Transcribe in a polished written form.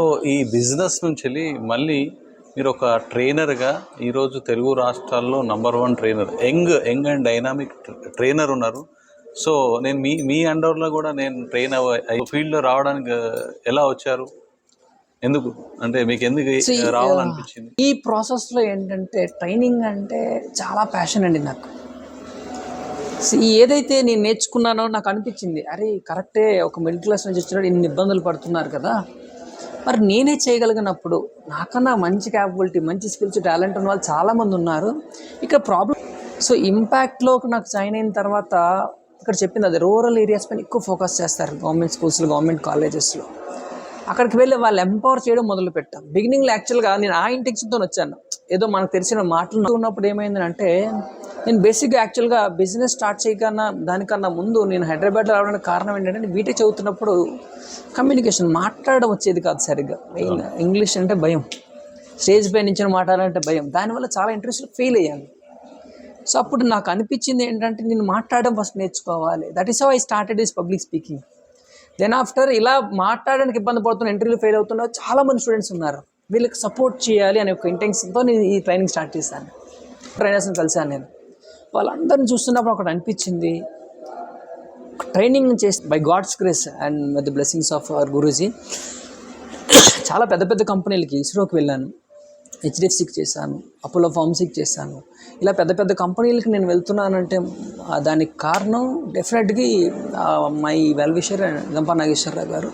So ఈ business నుంచి వెళ్ళి మళ్ళీ మీరు ఒక ట్రైనర్గా ఈరోజు తెలుగు రాష్ట్రాల్లో #1 trainer, young and dynamic trainer ఉన్నారు. సో నేను మీ అండర్లో కూడా నేను ట్రైన్ ఫీల్డ్లో రావడానికి ఎలా వచ్చారు? ఎందుకు అంటే మీకు ఎందుకు రావాలనిపించింది? ఈ ప్రాసెస్లో ఏంటంటే ట్రైనింగ్ అంటే చాలా ప్యాషన్ అండి నాకు. ఏదైతే నేను నేర్చుకున్నానో నాకు అనిపించింది, అరే కరెక్టే, ఒక మిడిల్ క్లాస్ నుంచి వచ్చినప్పుడు ఇన్ని ఇబ్బందులు పడుతున్నారు కదా, మరి నేనే చేయగలిగినప్పుడు నాకన్నా మంచి క్యాపబిలిటీ, మంచి స్కిల్స్, టాలెంట్ ఉన్న వాళ్ళు చాలామంది ఉన్నారు. ఇక్కడ ప్రాబ్లం సో ఇంపాక్ట్లోకి నాకు జాయిన్ అయిన తర్వాత ఇక్కడ చెప్పింది అది రూరల్ ఏరియాస్ పైన ఎక్కువ ఫోకస్ చేస్తారు గవర్నమెంట్ స్కూల్స్లో, గవర్నమెంట్ కాలేజెస్లో. అక్కడికి వెళ్ళి వాళ్ళు ఎంపవర్ చేయడం మొదలు పెట్టాం. బిగినింగ్లో యాక్చువల్గా నేను ఆ ఇంటెన్షన్తో వచ్చాను, ఏదో మనకు తెలిసిన మాటలు ఉన్నప్పుడు ఏమైందంటే నేను బేసిక్గా యాక్చువల్గా బిజినెస్ స్టార్ట్ చేయకన్నా దానికన్నా ముందు నేను హైదరాబాద్లో రావడానికి కారణం ఏంటంటే నేను బీటెక్ చదువుతున్నప్పుడు కమ్యూనికేషన్ మాట్లాడడం వచ్చేది కాదు సరిగ్గా. మెయిన్ ఇంగ్లీష్ అంటే భయం, స్టేజ్ పై నుంచి మాట్లాడాలంటే భయం, దానివల్ల చాలా ఇంట్రెస్ట్ ఫెయిల్ అయ్యాను. సో అప్పుడు నాకు అనిపించింది ఏంటంటే నేను మాట్లాడడం ఫస్ట్ నేర్చుకోవాలి. That is how I started is public speaking. Then after ఇలా మాట్లాడడానికి ఇబ్బంది పడుతున్న, ఇంటర్వ్యూలో ఫెయిల్ అవుతున్న చాలామంది స్టూడెంట్స్ ఉన్నారు, వీళ్ళకి సపోర్ట్ చేయాలి అనే ఒక ఇంటెన్షన్తో నేను ఈ ట్రైనింగ్ స్టార్ట్ చేశాను. ట్రైనర్స్ని కలిశాను నేను. వాళ్ళందరిని చూస్తున్నప్పుడు ఒకటి అనిపించింది, ట్రైనింగ్ చేసి by God's grace and with the blessings of our Guruji చాలా పెద్ద పెద్ద కంపెనీలకి, ఇస్రోకి వెళ్ళాను, హెచ్డిఎఫ్సికి చేశాను, అపోలో ఫార్మసీకి చేశాను. ఇలా పెద్ద పెద్ద కంపెనీలకి నేను వెళ్తున్నానంటే దానికి కారణం డెఫినెట్గా my well wisher Gampa Nageswararao గారు.